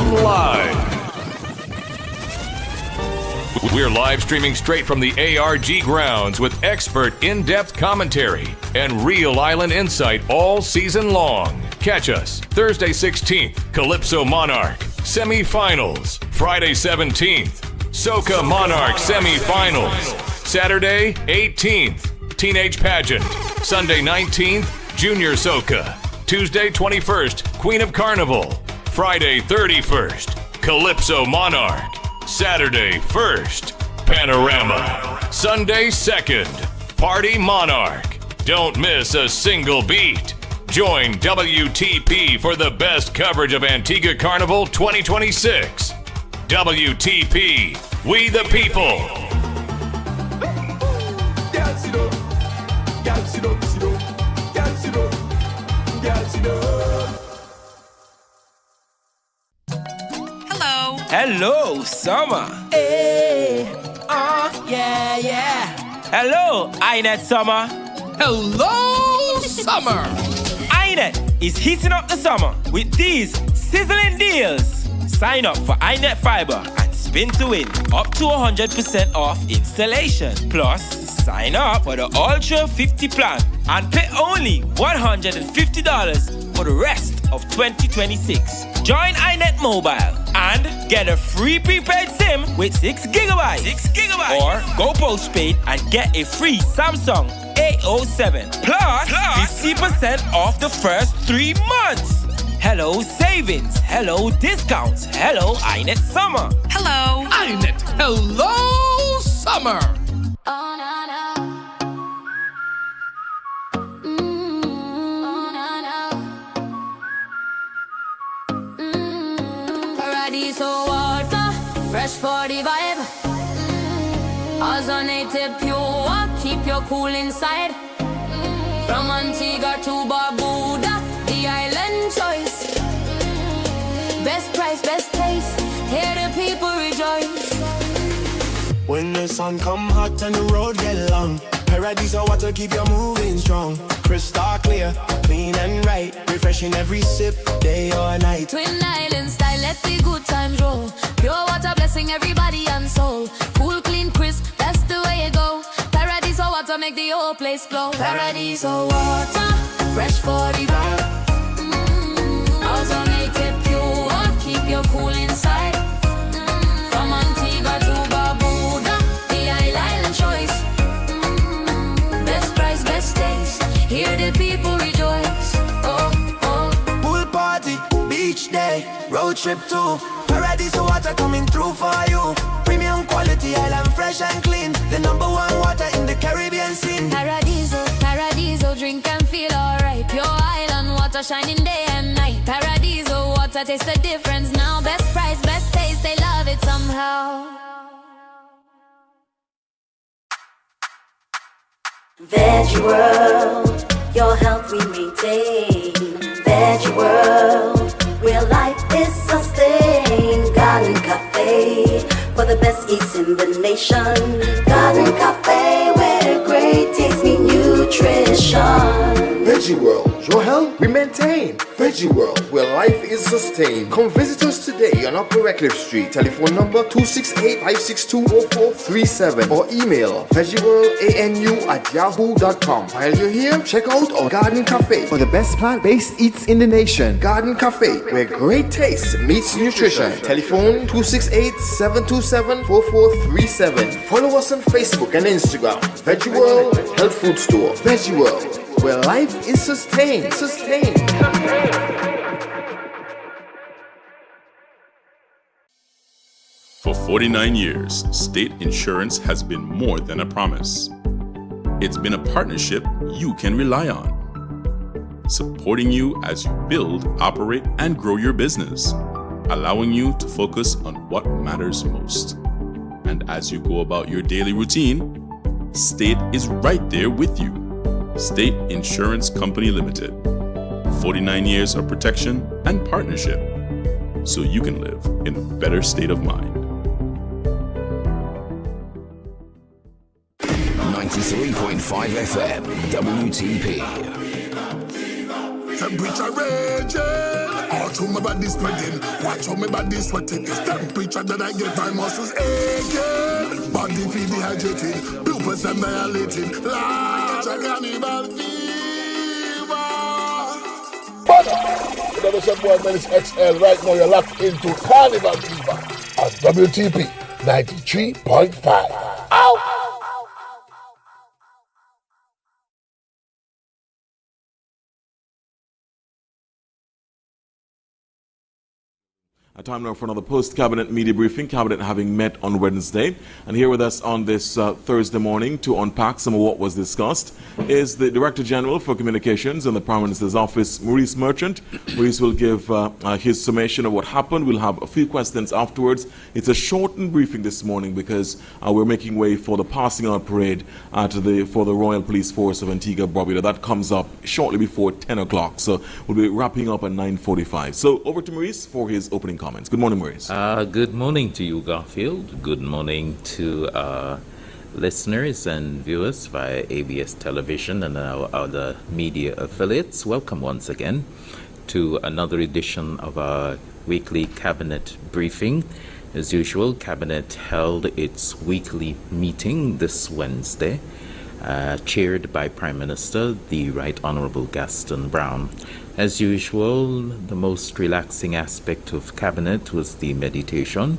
FM Live. We're live streaming straight from the ARG grounds with expert in-depth commentary and real island insight all season long. Catch us Thursday 16th, Calypso Monarch, semifinals. Friday 17th, Soca Monarch semifinals. Saturday 18th, Teenage Pageant. Sunday 19th, Junior Soca. Tuesday 21st, Queen of Carnival. Friday 31st, Calypso Monarch. Saturday 1st, Panorama. Sunday 2nd, Party Monarch. Don't miss a single beat. Join WTP for the best coverage of Antigua Carnival 2026. WTP, we the people. Hello, summer. Hey, yeah. Hello, INET summer. Hello, summer. INET is heating up the summer with these sizzling deals. Sign up for INET Fiber and spin to win up to 100% off installation. Plus, sign up for the Ultra 50 plan and pay only $150 for the rest of 2026. Join iNet Mobile and get a free prepaid SIM with 6 gigabytes. Or go postpaid and get a free Samsung A07 plus 50% off the first 3 months. Hello savings, hello discounts, hello iNet Summer. Hello INET, hello summer. Oh, no. Paradiso water, fresh for the vibe. Ozonated pure, keep your cool inside. From Antigua to Barbuda, the island choice. Best price, best taste, hear the people rejoice. When the sun come hot and the road get long, Paradiso water keep you moving strong. Crystal clear, clean and right, refreshing every sip, day or night. Twin Island style, let the good times roll. Pure water blessing everybody and soul. Cool, clean, crisp, that's the way it go. Paradiso water make the whole place glow. Paradiso water, fresh for the vibe. Ozonated pure, keep you cool inside. From Antigua to Barbuda, the island choice. Best price, best taste, hear the people rejoice. Oh. Pool party, beach day, road trip too. Paradiso water coming through for you. Premium quality, island fresh and clean. The #1 water in the Caribbean scene. Paradiso, drink and feel alright. Pure island water shining day and night. Paradiso water, taste the difference now. Best price, best taste, they love it somehow. Veggie World, your health we maintain. Veggie World, real life is sustained. Garden Cafe, for the best eats in the nation. Garden Cafe, where great taste meet nutrition. Veggie World, your health we maintain. Veggie World, where life is sustained. Come visit us today on Upper Redcliffe Street. Telephone number 268-562-0437 or email veggieworldanu@yahoo.com. While you're here, check out our Garden Cafe for the best plant-based eats in the nation. Garden Cafe, where great taste meets nutrition. Telephone 268-727-4437. Follow us on Facebook and Instagram. Veggie World Health Food Store. Veggie World, where life is sustained. For 49 years, state insurance has been more than a promise. It's been a partnership you can rely on, supporting you as you build, operate, and grow your business, allowing you to focus on what matters most. And as you go about your daily routine, State is right there with you. State Insurance Company Limited. 49 years of protection and partnership, so you can live in a better state of mind. 93.5 FM, WTP. Temperature raging, Watch how my body spreading, watch how my body sweating. It's temperature that I get, my muscles aching. Body feel dehydrated, pupils are dilating. Like a cannibal fever. Whatever some boy Menace XL, right now you're locked into Carnival Fever at WTP 93.5. Ow! A time now for another post-cabinet media briefing, cabinet having met on Wednesday. And here with us on this Thursday morning to unpack some of what was discussed is the Director General for Communications in the Prime Minister's Office, Maurice Merchant. Maurice will give his summation of what happened. We'll have a few questions afterwards. It's a shortened briefing this morning because we're making way for the passing out parade for the Royal Police Force of Antigua Barbuda. That comes up shortly before 10 o'clock. So we'll be wrapping up at 9:45. So over to Maurice for his opening comments. Good morning, Maurice. Good morning to you, Garfield. Good morning to listeners and viewers via ABS Television and our other media affiliates. Welcome once again to another edition of our weekly Cabinet briefing. As usual, Cabinet held its weekly meeting this Wednesday, chaired by Prime Minister, the Right Honourable Gaston Brown. As usual, the most relaxing aspect of Cabinet was the meditation.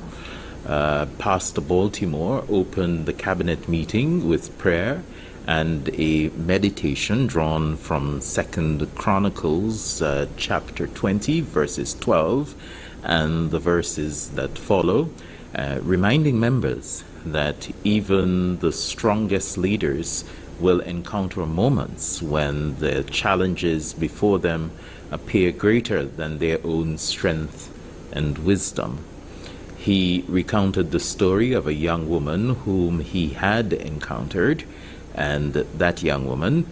Pastor Baltimore opened the Cabinet meeting with prayer and a meditation drawn from 2 Chronicles chapter 20, verses 12, and the verses that follow, reminding members that even the strongest leaders will encounter moments when the challenges before them appear greater than their own strength and wisdom. He recounted the story of a young woman whom he had encountered, and that young woman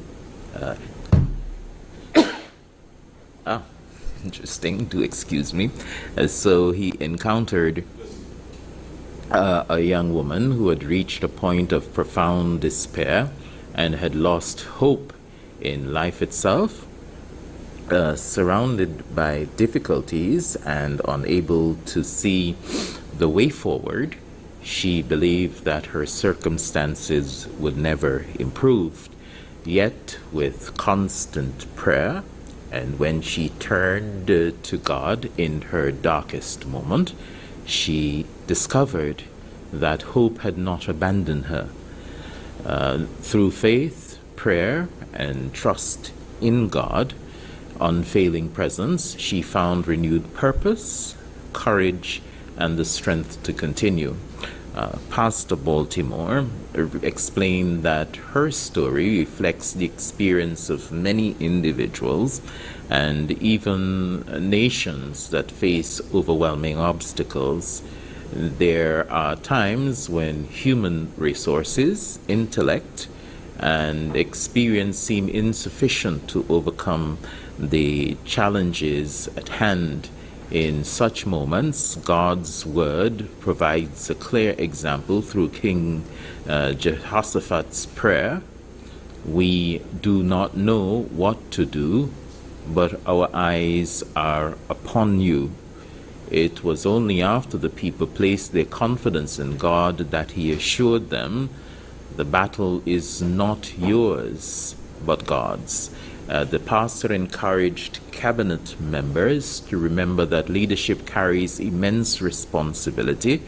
interesting, do excuse me. So he encountered a young woman who had reached a point of profound despair and had lost hope in life itself. Surrounded by difficulties and unable to see the way forward, she believed that her circumstances would never improve. Yet, with constant prayer, and when she turned to God in her darkest moment, she discovered that hope had not abandoned her. Through faith, prayer, and trust in God, unfailing presence, she found renewed purpose, courage, and the strength to continue. Pastor Baltimore explained that her story reflects the experience of many individuals and even nations that face overwhelming obstacles. There are times when human resources, intellect, and experience seem insufficient to overcome the challenges at hand. In such moments, God's word provides a clear example through King Jehoshaphat's prayer. We do not know what to do, but our eyes are upon you. It was only after the people placed their confidence in God that he assured them, the battle is not yours, but God's. The pastor encouraged cabinet members to remember that leadership carries immense responsibility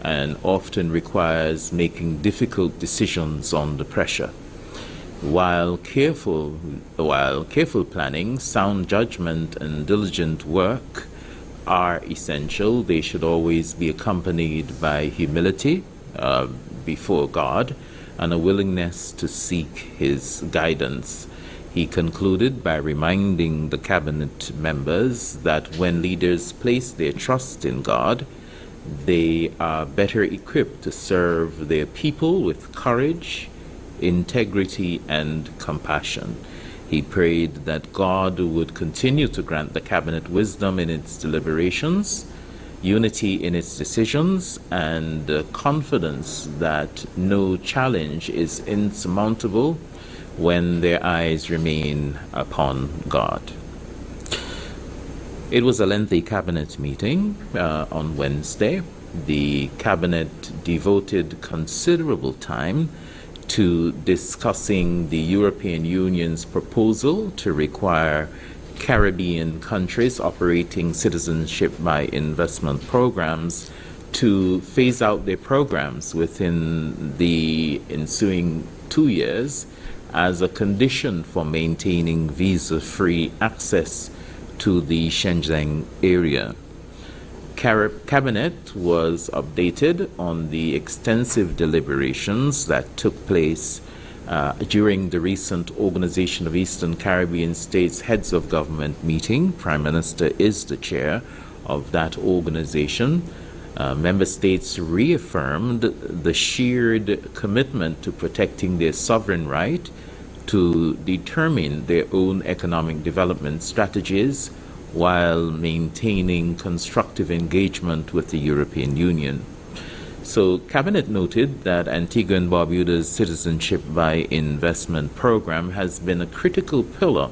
and often requires making difficult decisions under pressure. While careful planning, sound judgment, and diligent work are essential, they should always be accompanied by humility before God and a willingness to seek his guidance. He concluded by reminding the cabinet members that when leaders place their trust in God, they are better equipped to serve their people with courage, integrity, and compassion. He prayed that God would continue to grant the cabinet wisdom in its deliberations, unity in its decisions, and confidence that no challenge is insurmountable when their eyes remain upon God. It was a lengthy cabinet meeting on Wednesday. The cabinet devoted considerable time to discussing the European Union's proposal to require Caribbean countries operating citizenship by investment programs to phase out their programs within the ensuing 2 years as a condition for maintaining visa-free access to the Shenzhen area. Cabinet was updated on the extensive deliberations that took place during the recent Organization of Eastern Caribbean States Heads of Government meeting. Prime Minister is the chair of that organization. Member states reaffirmed the shared commitment to protecting their sovereign right to determine their own economic development strategies while maintaining constructive engagement with the European Union. So, Cabinet noted that Antigua and Barbuda's Citizenship by Investment program has been a critical pillar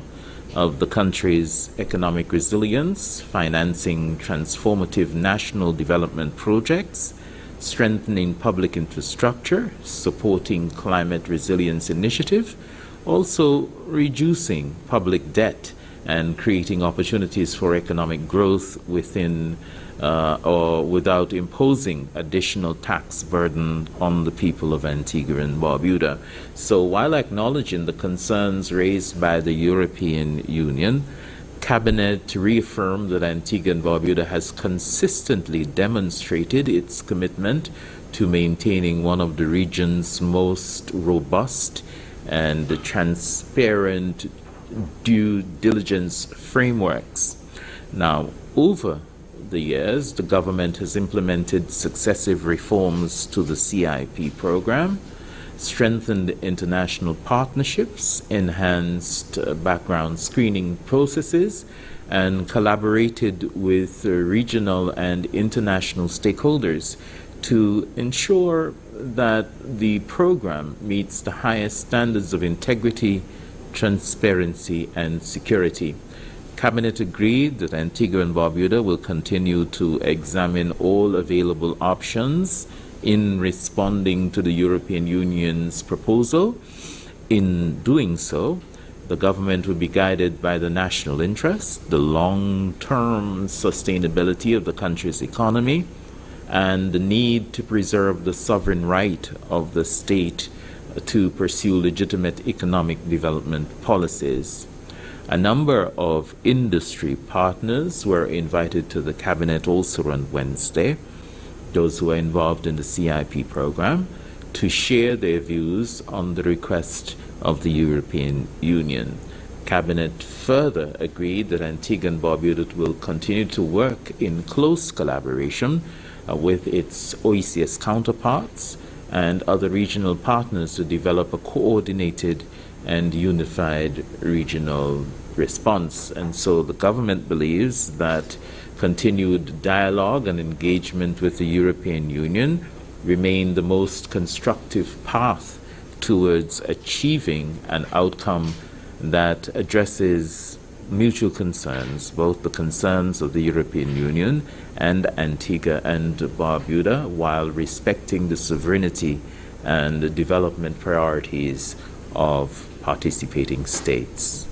of the country's economic resilience, financing transformative national development projects, strengthening public infrastructure, supporting climate resilience initiative, also reducing public debt and creating opportunities for economic growth within or without imposing additional tax burden on the people of Antigua and Barbuda. So while acknowledging the concerns raised by the European Union, Cabinet reaffirmed that Antigua and Barbuda has consistently demonstrated its commitment to maintaining one of the region's most robust and transparent due diligence frameworks. Now, over the years, the government has implemented successive reforms to the CIP program, strengthened international partnerships, enhanced background screening processes, and collaborated with regional and international stakeholders to ensure that the program meets the highest standards of integrity, transparency, and security. Cabinet agreed that Antigua and Barbuda will continue to examine all available options in responding to the European Union's proposal. In doing so, the government will be guided by the national interest, the long-term sustainability of the country's economy, and the need to preserve the sovereign right of the state to pursue legitimate economic development policies. A number of industry partners were invited to the Cabinet also on Wednesday, those who are involved in the CIP program, to share their views on the request of the European Union. Cabinet further agreed that Antigua and Barbuda will continue to work in close collaboration with its OECS counterparts and other regional partners to develop a coordinated and unified regional response. And so the government believes that continued dialogue and engagement with the European Union remain the most constructive path towards achieving an outcome that addresses mutual concerns, both the concerns of the European Union and Antigua and Barbuda, while respecting the sovereignty and the development priorities of participating states.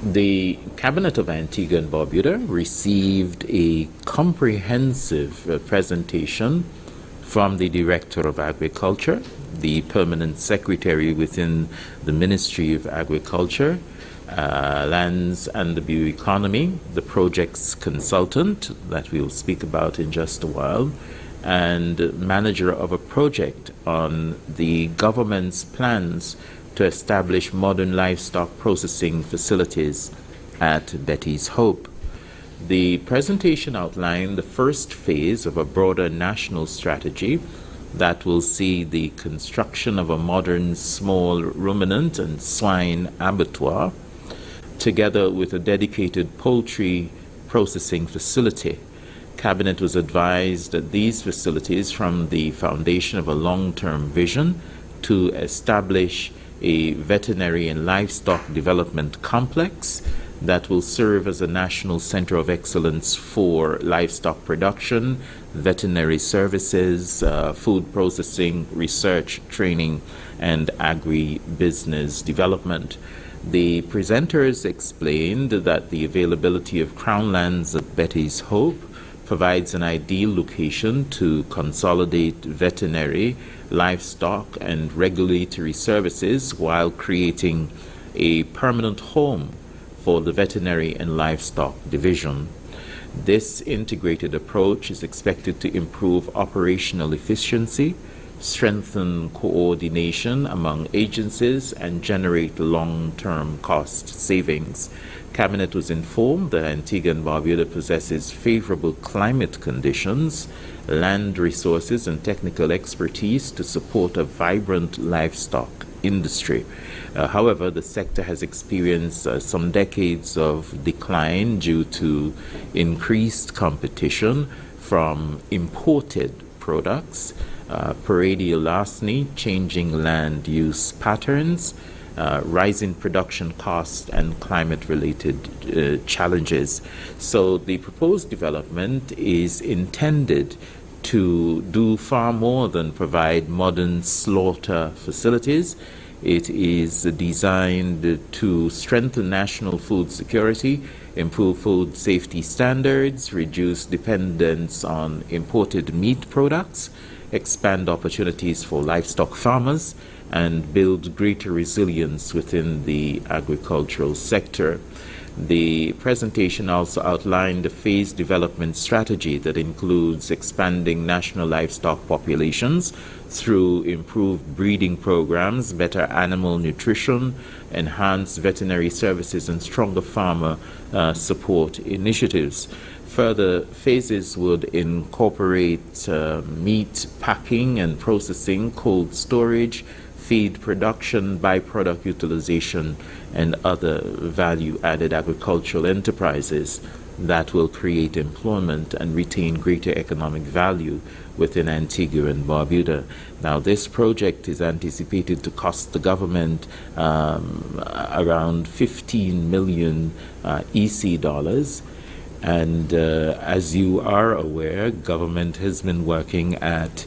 The Cabinet of Antigua and Barbuda received a comprehensive presentation from the Director of Agriculture, the Permanent Secretary within the Ministry of Agriculture, Lands and the Bioeconomy, the project's consultant that we'll speak about in just a while, and manager of a project on the government's plans to establish modern livestock processing facilities at Betty's Hope. The presentation outlined the first phase of a broader national strategy that will see the construction of a modern small ruminant and swine abattoir, together with a dedicated poultry processing facility. Cabinet was advised that these facilities form the foundation of a long-term vision to establish a veterinary and livestock development complex that will serve as a national center of excellence for livestock production, veterinary services, food processing, research, training, and agri-business development. The presenters explained that the availability of Crown lands at Betty's Hope provides an ideal location to consolidate veterinary, livestock, and regulatory services while creating a permanent home for the veterinary and livestock division. This integrated approach is expected to improve operational efficiency, strengthen coordination among agencies, and generate long-term cost savings. Cabinet was informed that Antigua and Barbuda possesses favorable climate conditions, land resources, and technical expertise to support a vibrant livestock industry. However, the sector has experienced some decades of decline due to increased competition from imported products, paradial larceny, changing land use patterns, rising production costs, and climate-related challenges. So the proposed development is intended to do far more than provide modern slaughter facilities. It is designed to strengthen national food security, improve food safety standards, reduce dependence on imported meat products, expand opportunities for livestock farmers, and build greater resilience within the agricultural sector. The presentation also outlined a phased development strategy that includes expanding national livestock populations through improved breeding programs, better animal nutrition, enhanced veterinary services, and stronger farmer support initiatives. Further phases would incorporate meat packing and processing, cold storage, feed production, byproduct utilization, and other value-added agricultural enterprises that will create employment and retain greater economic value within Antigua and Barbuda. Now, this project is anticipated to cost the government around 15 million EC dollars. And as you are aware, government has been working at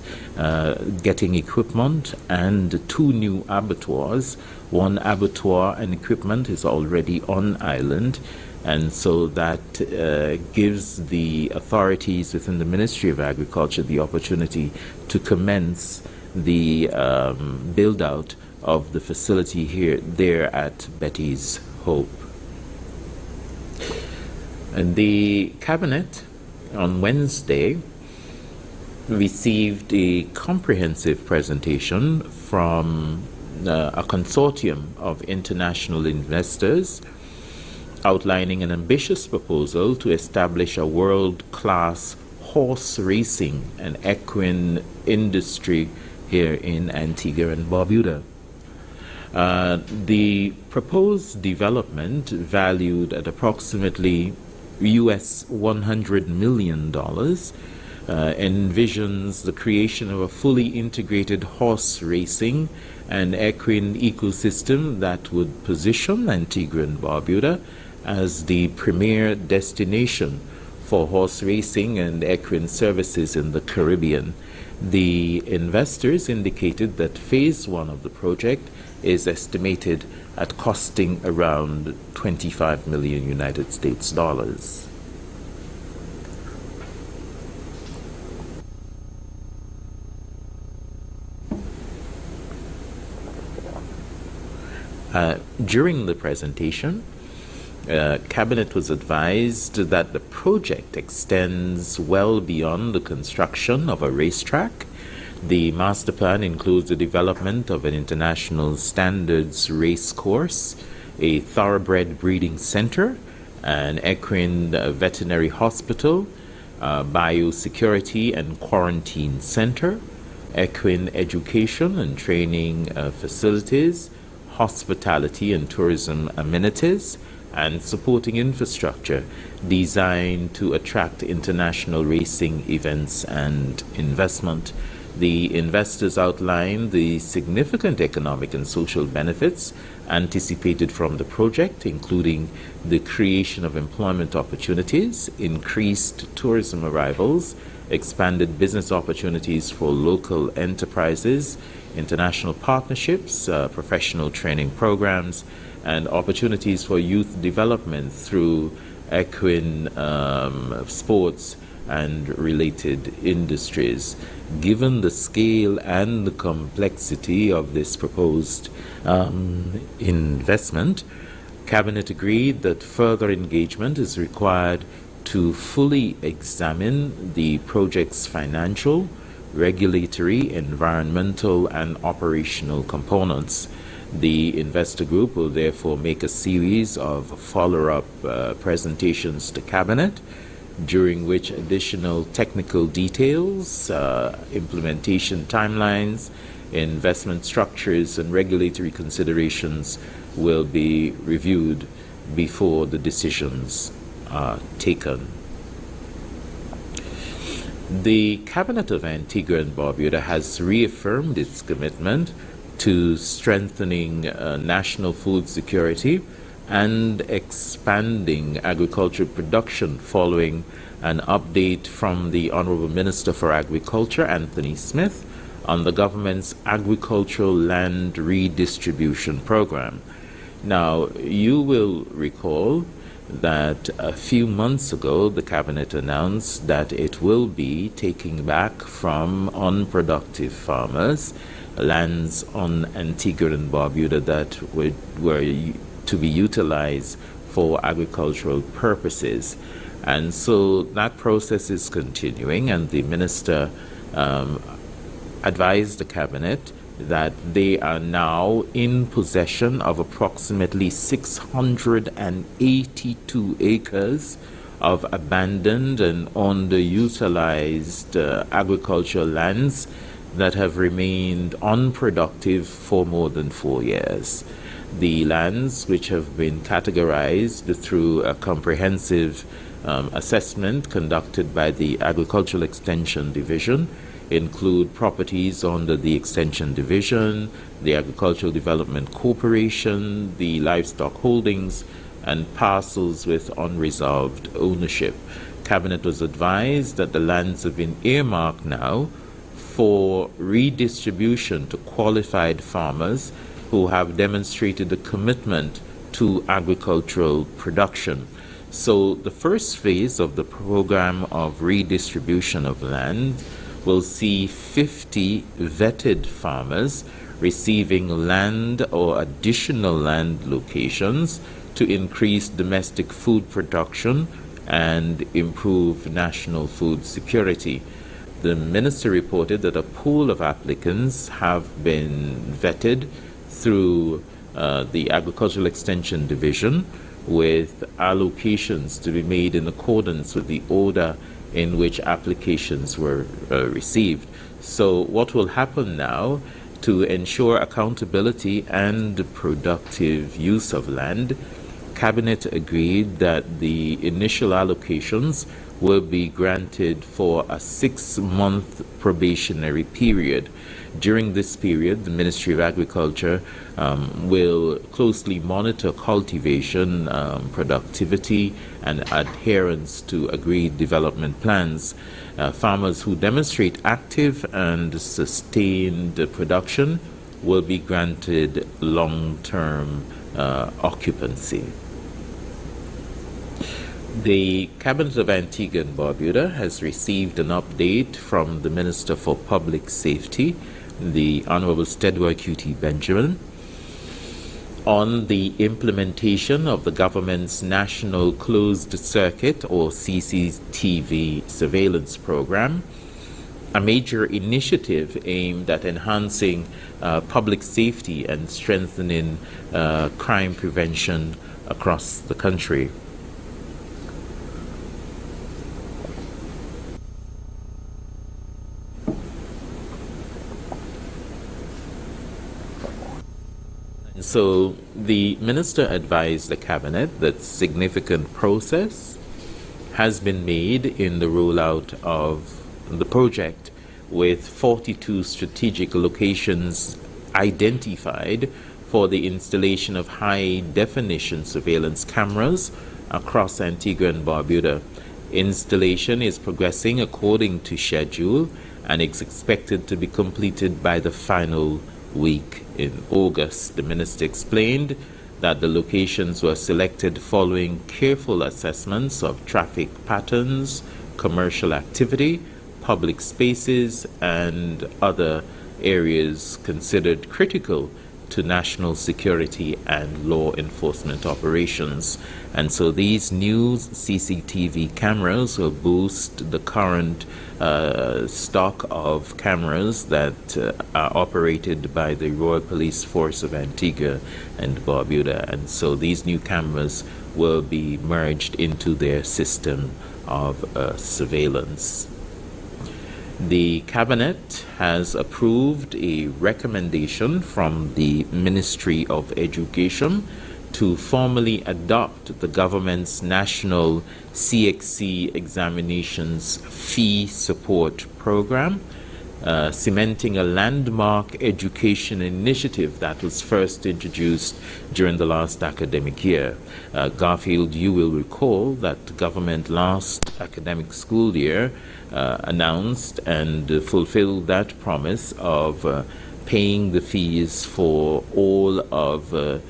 getting equipment and 2 new abattoirs. 1 abattoir and equipment is already on island, and so that gives the authorities within the Ministry of Agriculture the opportunity to commence the build-out of the facility there at Betty's Hope. And the Cabinet on Wednesday received a comprehensive presentation from a consortium of international investors outlining an ambitious proposal to establish a world-class horse racing and equine industry here in Antigua and Barbuda. The proposed development, valued at approximately US $100 million, envisions the creation of a fully integrated horse racing and equine ecosystem that would position Antigua and Barbuda as the premier destination for horse racing and equine services in the Caribbean. The investors indicated that phase 1 of the project is estimated at costing around 25 million United States dollars. During the presentation, Cabinet was advised that the project extends well beyond the construction of a racetrack. The master plan includes the development of an international standards race course, a thoroughbred breeding center, an equine veterinary hospital, biosecurity and quarantine center, equine education and training facilities, hospitality and tourism amenities, and supporting infrastructure designed to attract international racing events and investment. The investors outlined the significant economic and social benefits anticipated from the project, including the creation of employment opportunities, increased tourism arrivals, expanded business opportunities for local enterprises, international partnerships, professional training programs, and opportunities for youth development through equine sports and related industries. Given the scale and the complexity of this proposed investment, Cabinet agreed that further engagement is required to fully examine the project's financial, regulatory, environmental, and operational components. The investor group will therefore make a series of follow-up presentations to Cabinet, during which additional technical details, implementation timelines, investment structures, and regulatory considerations will be reviewed before the decisions are taken. The Cabinet of Antigua and Barbuda has reaffirmed its commitment to strengthening national food security and expanding agricultural production following an update from the Honorable Minister for Agriculture, Anthony Smith, on the government's agricultural land redistribution program. Now, you will recall that a few months ago the Cabinet announced that it will be taking back from unproductive farmers lands on Antigua and Barbuda that were to be utilized for agricultural purposes. And so that process is continuing, and the Minister advised the Cabinet that they are now in possession of approximately 682 acres of abandoned and underutilized agricultural lands that have remained unproductive for more than 4 years. The lands, which have been categorized through a comprehensive assessment conducted by the Agricultural Extension Division, include properties under the Extension Division, the Agricultural Development Corporation, the livestock holdings, and parcels with unresolved ownership. Cabinet was advised that the lands have been earmarked now for redistribution to qualified farmers who have demonstrated a commitment to agricultural production. So the first phase of the program of redistribution of land will see 50 vetted farmers receiving land or additional land locations to increase domestic food production and improve national food security. The Minister reported that a pool of applicants have been vetted through the Agricultural Extension Division, with allocations to be made in accordance with the order in which applications were received. So what will happen now to ensure accountability and productive use of land? Cabinet agreed that the initial allocations will be granted for a 6-month probationary period. During this period, the Ministry of Agriculture will closely monitor cultivation, productivity, and adherence to agreed development plans. Farmers who demonstrate active and sustained production will be granted long-term occupancy. The Cabinet of Antigua and Barbuda has received an update from the Minister for Public Safety, the Honorable Stedward Qt Benjamin, on the implementation of the government's National Closed Circuit or CCTV surveillance program, a major initiative aimed at enhancing public safety and strengthening crime prevention across the country. So the Minister advised the Cabinet that significant progress has been made in the rollout of the project, with 42 strategic locations identified for the installation of high-definition surveillance cameras across Antigua and Barbuda. Installation is progressing according to schedule and is expected to be completed by the final week in August. The minister explained that the locations were selected following careful assessments of traffic patterns, commercial activity, public spaces, and other areas considered critical to national security and law enforcement operations. And so these new CCTV cameras will boost the current stock of cameras that are operated by the Royal Police Force of Antigua and Barbuda. And so these new cameras will be merged into their system of surveillance. The Cabinet has approved a recommendation from the Ministry of Education to formally adopt the government's national CXC examinations fee support program, cementing a landmark education initiative that was first introduced during the last academic year. Garfield, you will recall that the government last academic school year announced and fulfilled that promise of paying the fees for all of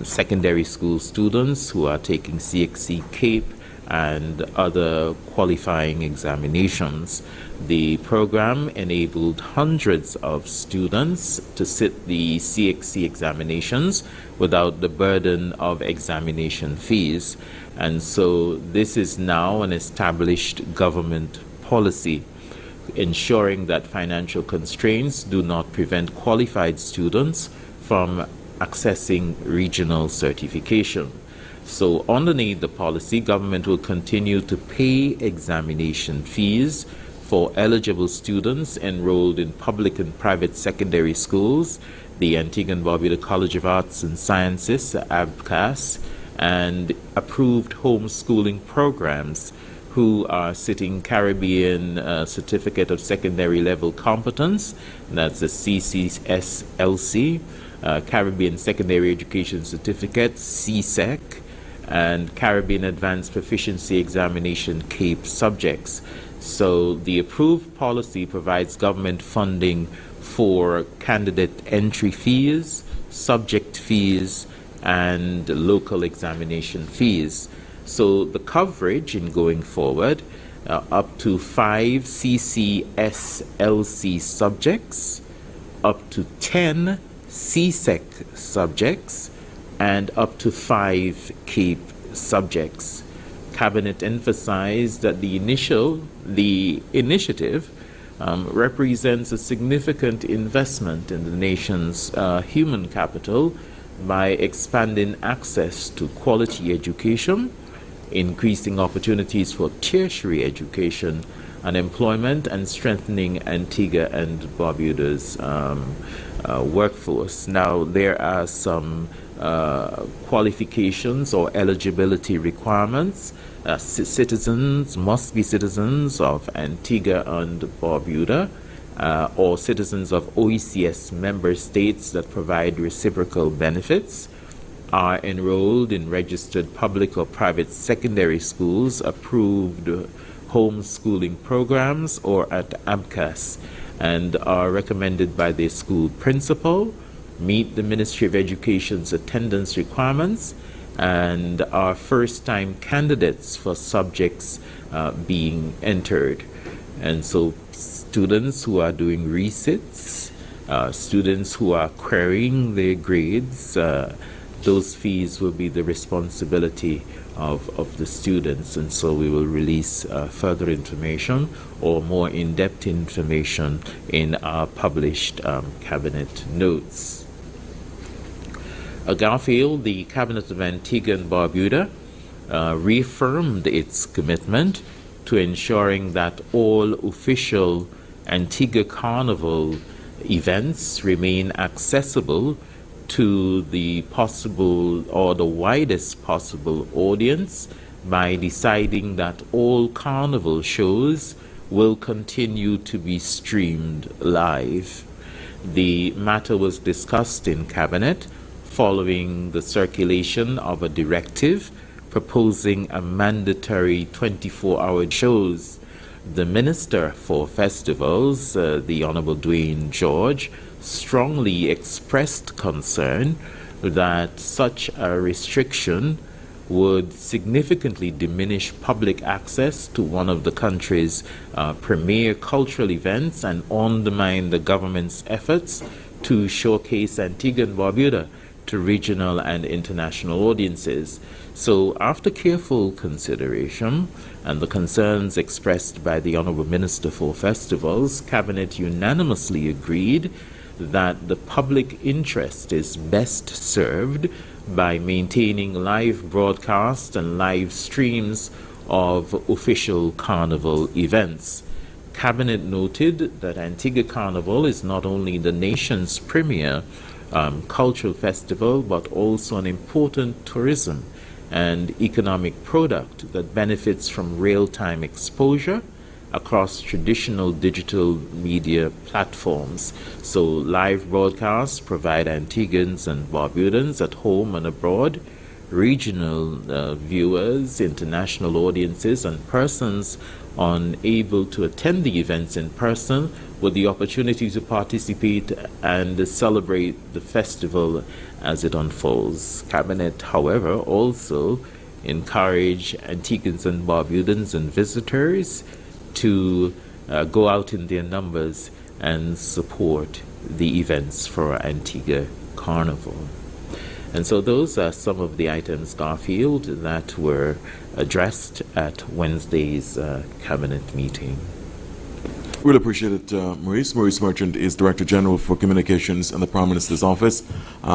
secondary school students who are taking CXC CAPE and other qualifying examinations. The program enabled hundreds of students to sit the CXC examinations without the burden of examination fees. And so this is now an established government policy, ensuring that financial constraints do not prevent qualified students from accessing regional certification. So underneath the policy, government will continue to pay examination fees for eligible students enrolled in public and private secondary schools, the Antigua and Barbuda College of Arts and Sciences, ABCAS, and approved homeschooling programs who are sitting Caribbean Certificate of Secondary Level Competence, that's the CCSLC, Caribbean Secondary Education Certificate, CSEC, and Caribbean Advanced Proficiency Examination CAPE subjects. So the approved policy provides government funding for candidate entry fees, subject fees, and local examination fees. So the coverage in going forward, up to 5 CCSLC subjects, up to 10 CSEC subjects, and up to 5 CAPE subjects. Cabinet emphasized that the initiative represents a significant investment in the nation's human capital by expanding access to quality education, increasing opportunities for tertiary education and employment, and strengthening Antigua and Barbuda's workforce. Now, there are some qualifications or eligibility requirements. Citizens must be citizens of Antigua and Barbuda, or citizens of OECS member states that provide reciprocal benefits, are enrolled in registered public or private secondary schools, approved homeschooling programs, or at ABCAS, and are recommended by their school principal, meet the Ministry of Education's attendance requirements, and are first-time candidates for subjects being entered. And so students who are doing resits, students who are querying their grades, those fees will be the responsibility of the students. And so we will release further information or more in-depth information in our published cabinet notes. Garfield, the Cabinet of Antigua and Barbuda, reaffirmed its commitment to ensuring that all official Antigua Carnival events remain accessible to the possible or the widest possible audience by deciding that all carnival shows will continue to be streamed live. The matter was discussed in Cabinet following the circulation of a directive proposing a mandatory 24-hour shows. The Minister for Festivals, the Honorable Dwayne George, strongly expressed concern that such a restriction would significantly diminish public access to one of the country's premier cultural events and undermine the government's efforts to showcase Antigua and Barbuda to regional and international audiences. So, after careful consideration and the concerns expressed by the Honourable Minister for Festivals, Cabinet unanimously agreed that the public interest is best served by maintaining live broadcasts and live streams of official carnival events. Cabinet noted that Antigua Carnival is not only the nation's premier cultural festival, but also an important tourism and economic product that benefits from real-time exposure across traditional digital media platforms. So live broadcasts provide Antiguans and Barbudans at home and abroad, regional viewers, international audiences, and persons unable to attend the events in person with the opportunity to participate and celebrate the festival as it unfolds. Cabinet, however, also encourage Antiguans and Barbudans and visitors to go out in their numbers and support the events for Antigua Carnival. And so those are some of the items, Garfield, that were addressed at Wednesday's Cabinet meeting. Really appreciate it, Maurice. Maurice Merchant is Director General for Communications in the Prime Minister's Office.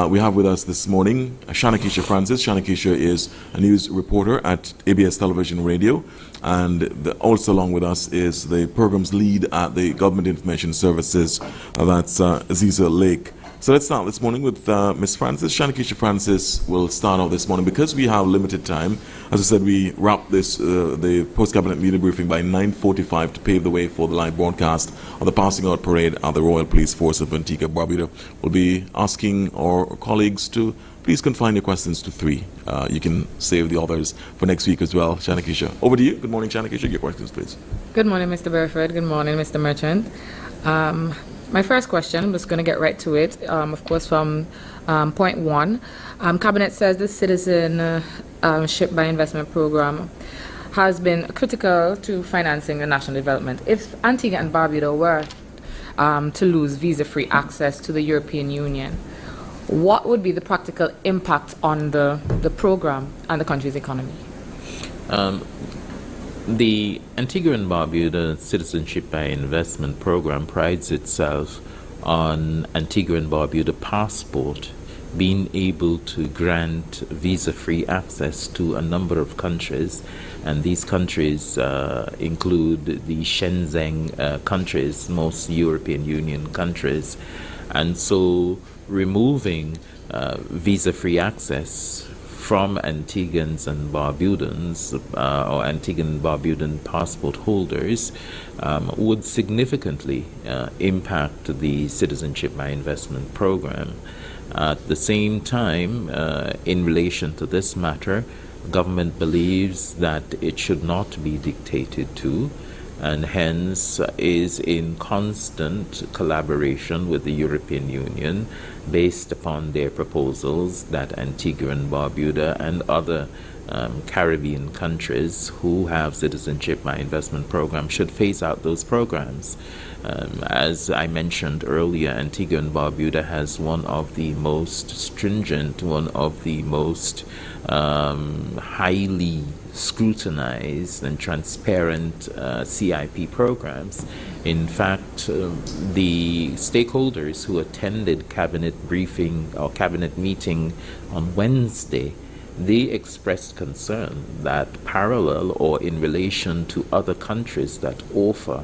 We have with us this morning Shanakisha Francis. Shanakisha is a news reporter at ABS Television Radio, and also along with us is the program's lead at the Government Information Services, that's Aziza Lake. So let's start this morning with Ms. Francis. Shanakisha Francis will start off this morning. Because we have limited time, as I said, we wrap this the post-cabinet media briefing by 9:45 to pave the way for the live broadcast of the passing out parade at the Royal Police Force of Antigua Barbuda. We'll be asking our colleagues to please confine your questions to 3. You can save the others for next week as well. Shanakisha, over to you. Good morning, Shanakisha. Your questions, please. Good morning, Mr. Burford. Good morning, Mr. Merchant. My first question, I'm just going to get right to it, of course, from point 1. Cabinet says the Citizenship by Investment Program has been critical to financing the national development. If Antigua and Barbuda were to lose visa-free access to the European Union, what would be the practical impact on the program and the country's economy? The Antigua and Barbuda Citizenship by Investment Program prides itself on Antigua and Barbuda passport being able to grant visa-free access to a number of countries, and these countries include the Shenzhen countries, most European Union countries, and so removing visa-free access from Antiguans and Barbudans or Antiguan and Barbudan passport holders would significantly impact the Citizenship by Investment Program. At the same time, in relation to this matter, government believes that it should not be dictated to, and hence is in constant collaboration with the European Union based upon their proposals that Antigua and Barbuda and other Caribbean countries who have Citizenship by Investment Program should phase out those programs. As I mentioned earlier, Antigua and Barbuda has one of the most stringent, one of the most highly scrutinized and transparent CIP programs. In fact, the stakeholders who attended cabinet briefing or cabinet meeting on Wednesday, they expressed concern that parallel or in relation to other countries that offer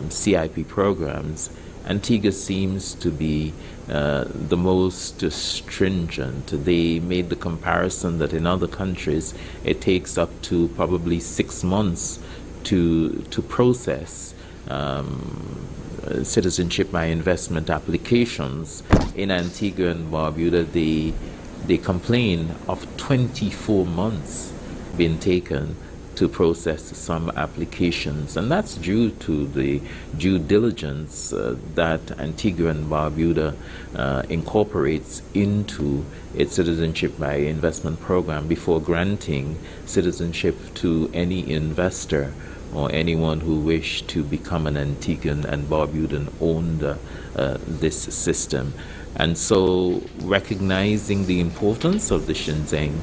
CIP programs, Antigua seems to be the most stringent. They made the comparison that in other countries it takes up to probably 6 months to process citizenship by investment applications in Antigua and Barbuda. They complain of 24 months being taken to process some applications, and that's due to the due diligence that Antigua and Barbuda incorporates into its citizenship by investment program before granting citizenship to any investor or anyone who wished to become an Antiguan and Barbudan owned this system. And so, recognizing the importance of the Shenzhen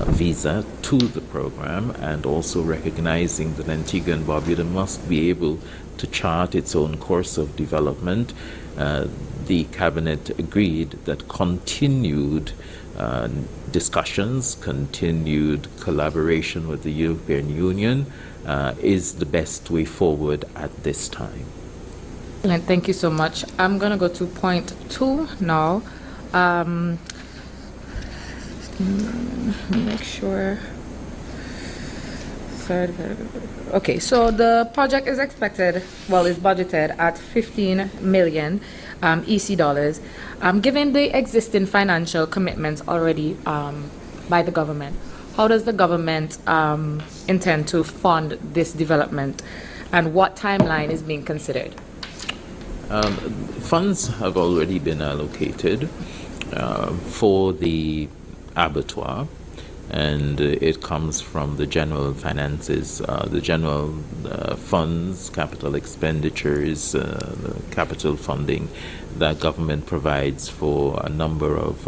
visa to the program, and also recognizing that Antigua and Barbuda must be able to chart its own course of development, the cabinet agreed that continued discussions, continued collaboration with the European Union is the best way forward at this time. Thank you so much. I'm going to go to point 2 now. Make sure. Okay, so the project is expected, well, is budgeted at 15 million EC dollars. Given the existing financial commitments already by the government, how does the government intend to fund this development, and what timeline is being considered? Funds have already been allocated for the abattoir, and it comes from the general finances, the general funds, capital expenditures, capital funding that government provides for a number of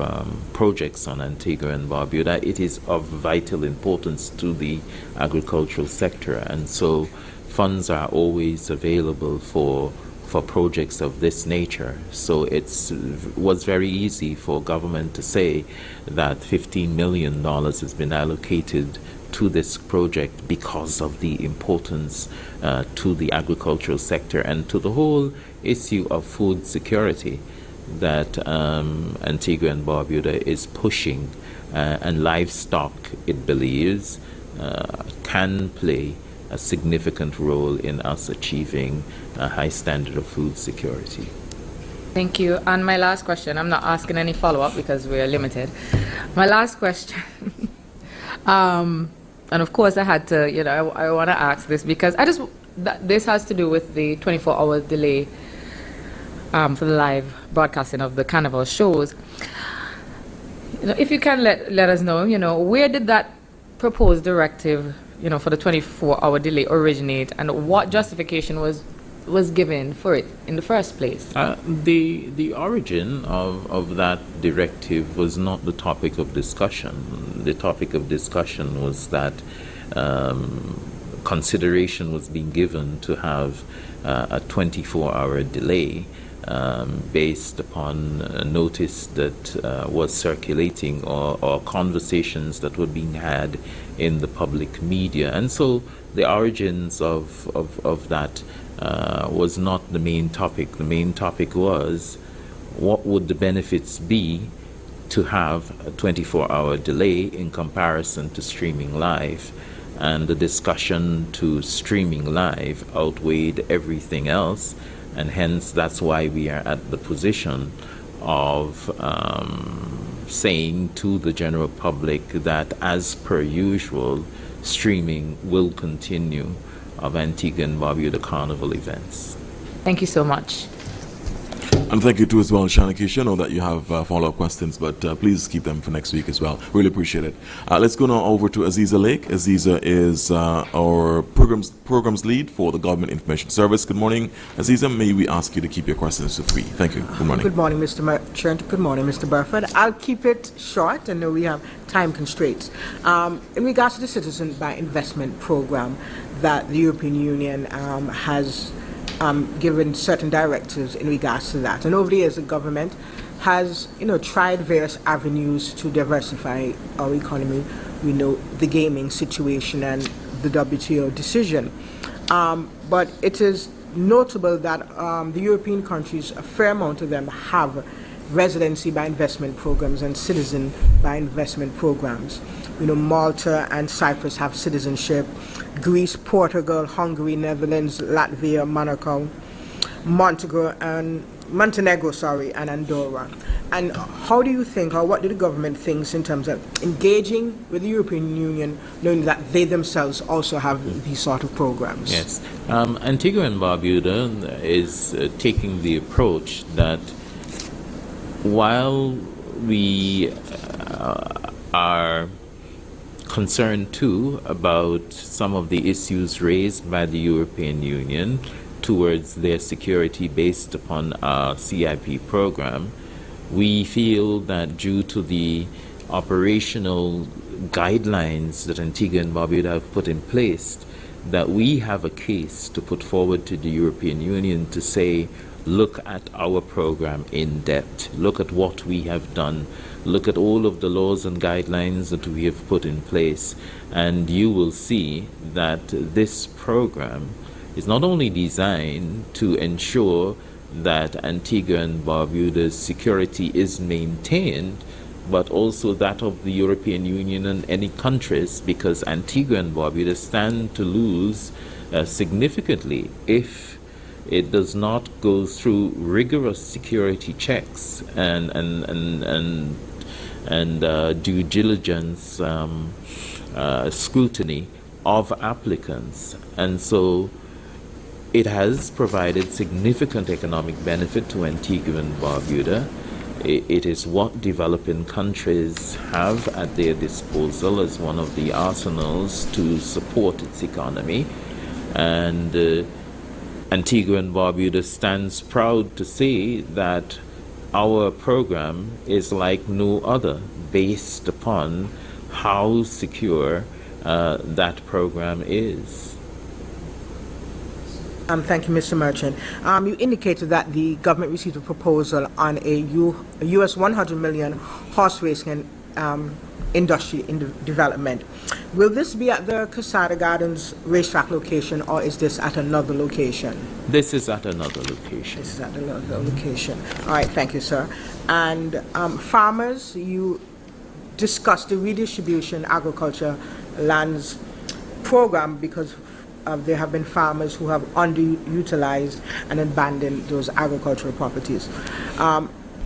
projects on Antigua and Barbuda. It is of vital importance to the agricultural sector, and so funds are always available for projects of this nature. So it was very easy for government to say that $15 million has been allocated to this project because of the importance to the agricultural sector and to the whole issue of food security that Antigua and Barbuda is pushing, and livestock, it believes, can play a significant role in us achieving a high standard of food security. Thank you. And my last question, I'm not asking any follow-up because we are limited. My last question, and of course I had to, I want to ask this because this has to do with the 24-hour delay for the live broadcasting of the carnival shows. If you can let us know, where did that proposed directive for the 24-hour delay originate, and what justification was given for it in the first place? The origin of that directive was not the topic of discussion. The topic of discussion was that consideration was being given to have a 24-hour delay based upon a notice that was circulating or conversations that were being had in the public media. And so the origins of that was not the main topic. The main topic was, what would the benefits be to have a 24-hour delay in comparison to streaming live? And the discussion to streaming live outweighed everything else, and hence that's why we are at the position of saying to the general public that, as per usual, streaming will continue of Antigua and Barbuda Carnival events. Thank you so much. And thank you too as well, Shanakisha. I know that you have follow-up questions, but please keep them for next week as well. Really appreciate it. Let's go now over to Aziza Lake. Aziza is our programs lead for the Government Information Service. Good morning, Aziza. May we ask you to keep your questions to 3. Thank you. Good morning. Good morning, Mr. Merchant. Good morning, Mr. Burford. I'll keep it short. I know we have time constraints. In regards to the Citizen by Investment Program that the European Union has given certain directives in regards to that. And over the years, the government has, tried various avenues to diversify our economy. We know the gaming situation and the WTO decision. But it is notable that the European countries, a fair amount of them have residency by investment programs and citizen by investment programs. Malta and Cyprus have citizenship. Greece, Portugal, Hungary, Netherlands, Latvia, Monaco, Montenegro, and Andorra. And how do you think, or what do the government think in terms of engaging with the European Union, knowing that they themselves also have these sort of programs? Yes. Antigua and Barbuda is taking the approach that while we are concerned too about some of the issues raised by the European Union towards their security based upon our CIP program, we feel that due to the operational guidelines that Antigua and Barbuda have put in place, that we have a case to put forward to the European Union to say, look at our program in depth, look at what we have done, look at all of the laws and guidelines that we have put in place, and you will see that this program is not only designed to ensure that Antigua and Barbuda's security is maintained, but also that of the European Union and any countries, because Antigua and Barbuda stand to lose significantly if it does not go through rigorous security checks and due diligence scrutiny of applicants. And so it has provided significant economic benefit to Antigua and Barbuda. It is what developing countries have at their disposal as one of the arsenals to support its economy. And Antigua and Barbuda stands proud to say that our program is like no other, based upon how secure that program is. Thank you, Mr. Merchant. You indicated that the government received a proposal on a U.S. $100 million horse racing industry in development. Will this be at the Casada Gardens racetrack location, or is this at another location? This is at another location. This is at another location. All right, thank you, sir. And farmers, you discussed the redistribution agriculture lands program because there have been farmers who have underutilized and abandoned those agricultural properties.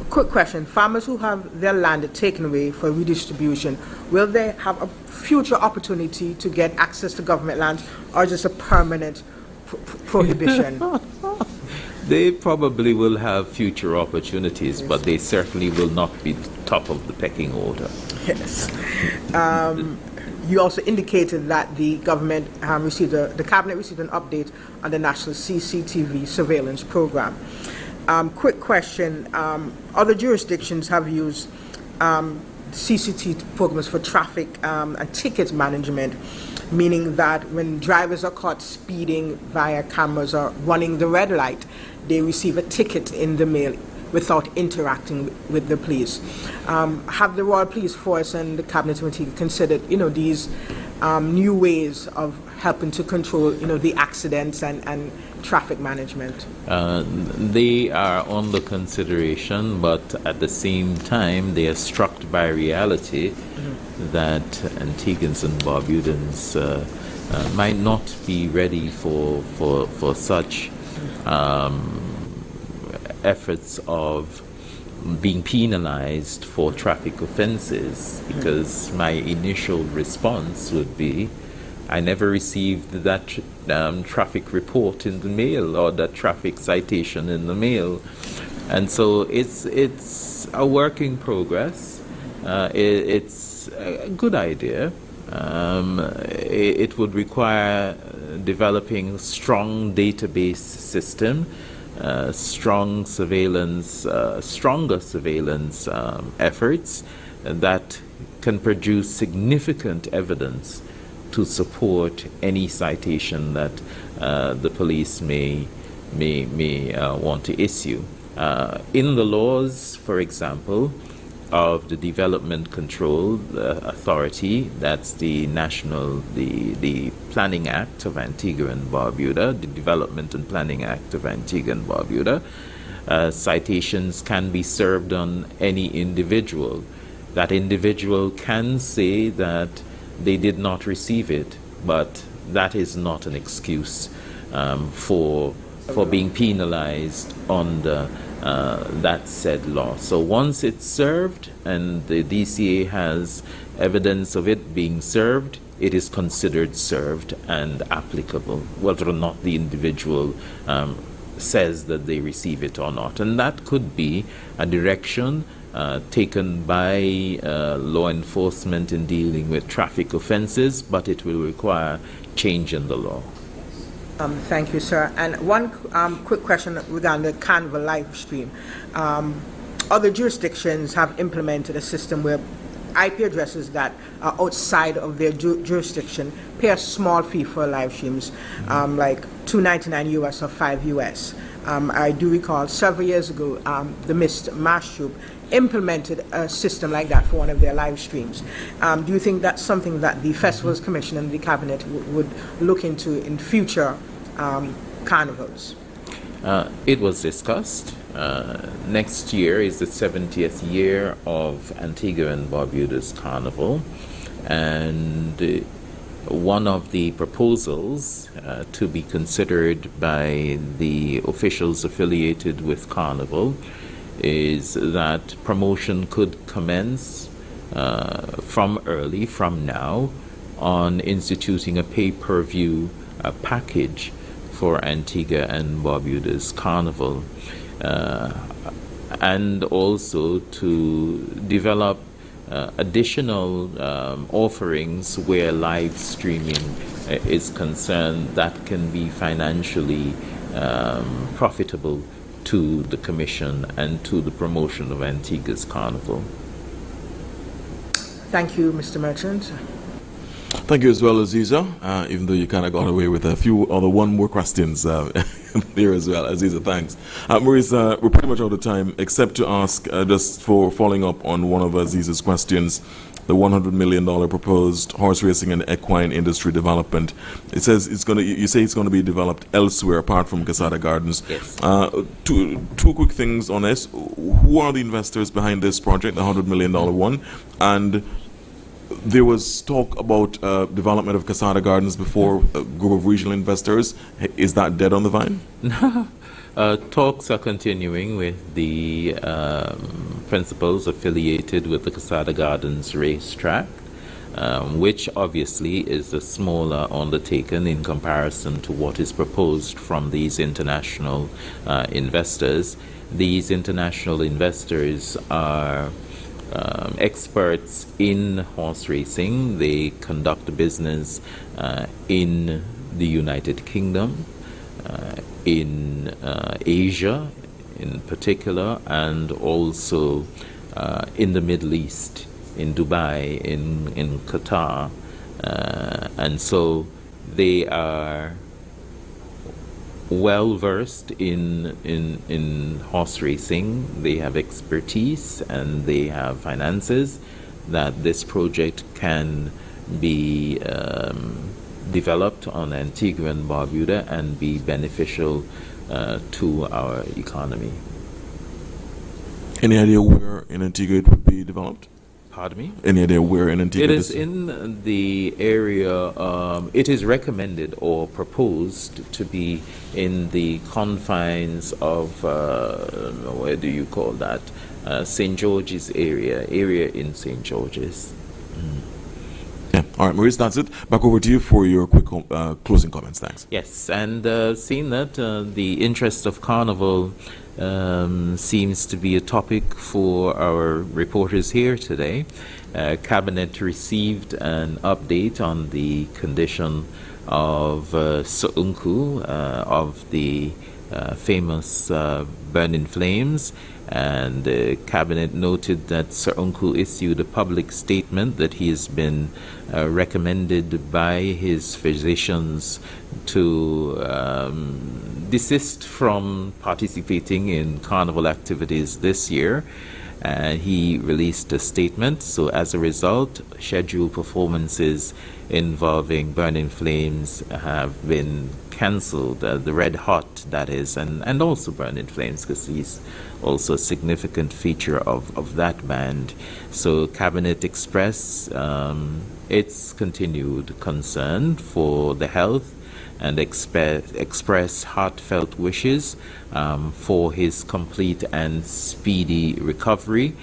Quick question, farmers who have their land taken away for redistribution, will they have a future opportunity to get access to government land, or just a permanent prohibition? They probably will have future opportunities, but they certainly will not be top of the pecking order. Yes. You also indicated that the government the cabinet received an update on the national CCTV surveillance program. Quick question, other jurisdictions have used CCTV programs for traffic and ticket management, meaning that when drivers are caught speeding via cameras or running the red light, they receive a ticket in the mail without interacting with the police. Have the Royal Police Force and the Cabinet Committee considered, these new ways of helping to control, the accidents and traffic management? They are under consideration, but at the same time, they are struck by reality that Antiguans and Barbudans might not be ready for such efforts of being penalized for traffic offenses, because my initial response would be, I never received that traffic report in the mail or that traffic citation in the mail. And so it's a work in progress. It's a good idea. It would require developing strong database system, strong surveillance, stronger surveillance efforts that can produce significant evidence to support any citation that the police may want to issue. In the laws, for example, of the Development Control Authority, that's the Planning Act of Antigua and Barbuda, the Development and Planning Act of Antigua and Barbuda, citations can be served on any individual. That individual can say that they did not receive it, but that is not an excuse for being penalized under that said law. So once it's served and the DCA has evidence of it being served, it is considered served and applicable, whether or not the individual says that they receive it or not. And that could be a direction taken by law enforcement in dealing with traffic offenses, but it will require change in the law. Thank you, sir. And one quick question regarding the Carnival live stream. Other jurisdictions have implemented a system where IP addresses that are outside of their jurisdiction pay a small fee for live streams, like $2.99 US or $5 US. I do recall several years ago, the Mist Mash Troop implemented a system like that for one of their live streams. Do you think that's something that the Festivals Commission and the Cabinet would look into in future carnivals? It was discussed. Next year is the 70th year of Antigua and Barbuda's Carnival, and one of the proposals to be considered by the officials affiliated with Carnival is that promotion could commence from now on instituting a pay-per-view package for Antigua and Barbuda's Carnival, and also to develop additional offerings where live streaming is concerned that can be financially profitable to the Commission and to the promotion of Antigua's Carnival. Thank you, Mr. Merchant. Thank you as well, Aziza, even though you kind of got away with a few other one more questions there as well. Aziza, thanks. Maurice, we're pretty much out of time, except to ask, just for following up on one of Aziza's questions, the $100 million proposed horse racing and equine industry development. It says it's going to. You say it's going to be developed elsewhere apart from Casada Gardens. Yes. Two quick things on this. Who are the investors behind this project, the $100 million one? And there was talk about development of Casada Gardens before a group of regional investors. Is that dead on the vine? Talks are continuing with the principals affiliated with the Casada Gardens racetrack, which obviously is a smaller undertaking in comparison to what is proposed from these international investors. These international investors are experts in horse racing. They conduct business in the United Kingdom, in Asia in particular, and also in the Middle East, in Dubai, in Qatar. And so they are well versed in horse racing. They have expertise and they have finances that this project can be developed on Antigua and Barbuda and be beneficial to our economy. Any idea where in Antigua it would be developed? Pardon me? Any idea where in Antigua? It is in the area, it is recommended or proposed to be in the confines of, where do you call that? St. George's area in St. George's. Yeah. All right, Maurice, that's it. Back over to you for your quick closing comments. Thanks. Yes, and seeing that the interest of Carnival seems to be a topic for our reporters here today, Cabinet received an update on the condition of So'unku, of the famous Burning Flames, and the Cabinet noted that So'unku issued a public statement that he has been recommended by his physicians to desist from participating in carnival activities this year. He released a statement. So as a result, scheduled performances involving Burning Flames have been cancelled, the Red Hot, that is, and also Burning Flames, because he's also a significant feature of that band. So Cabinet expressed its continued concern for the health and express heartfelt wishes for his complete and speedy recovery.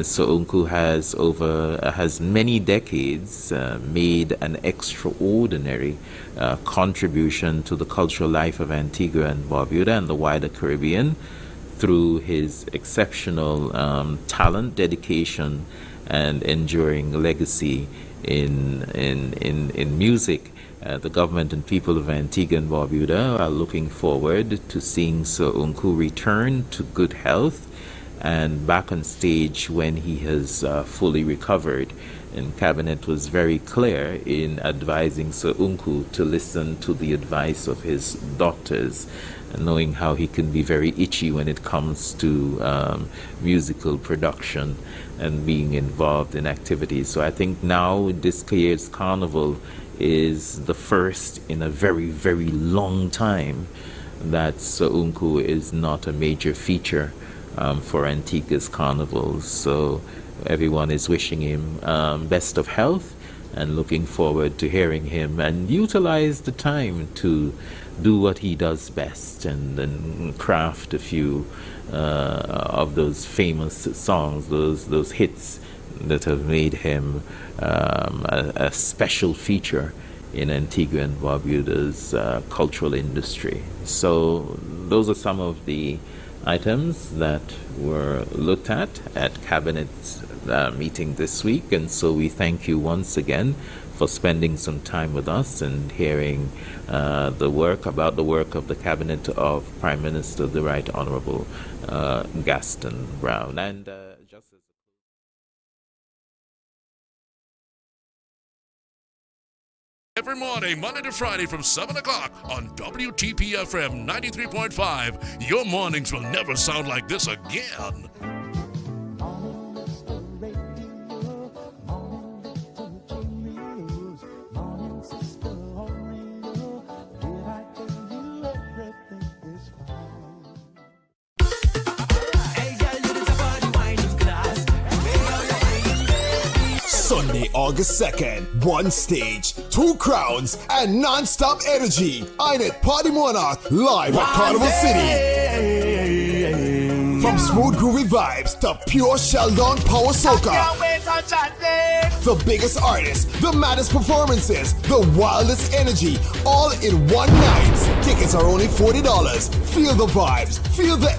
So'unku has many decades made an extraordinary contribution to the cultural life of Antigua and Barbuda and the wider Caribbean through his exceptional talent, dedication, and enduring legacy in music. The government and people of Antigua and Barbuda are looking forward to seeing So'unku return to good health and back on stage when he has fully recovered. And Cabinet was very clear in advising So'unku to listen to the advice of his doctors, knowing how he can be very itchy when it comes to musical production and being involved in activities. So I think now this year's carnival is the first in a very, very long time that So'unku is not a major feature for Antigua's carnivals. So everyone is wishing him best of health and looking forward to hearing him and utilize the time to do what he does best and craft a few of those famous songs, those hits that have made him a special feature in Antigua and Barbuda's cultural industry. So those are some of the items that were looked at Cabinet's meeting this week, and so we thank you once again for spending some time with us and hearing about the work of the Cabinet of Prime Minister, the Right Honourable Gaston Brown. And just as every morning, Monday to Friday from 7 o'clock on WTP FM 93.5. Your mornings will never sound like this again. Sunday, August 2nd, one stage, two crowns, and non-stop energy. INET Party Monarch live at Carnival City. From smooth groovy vibes to pure Sheldon power soca. The biggest artists, the maddest performances, the wildest energy, all in one night. Tickets are only $40. Feel the vibes, feel the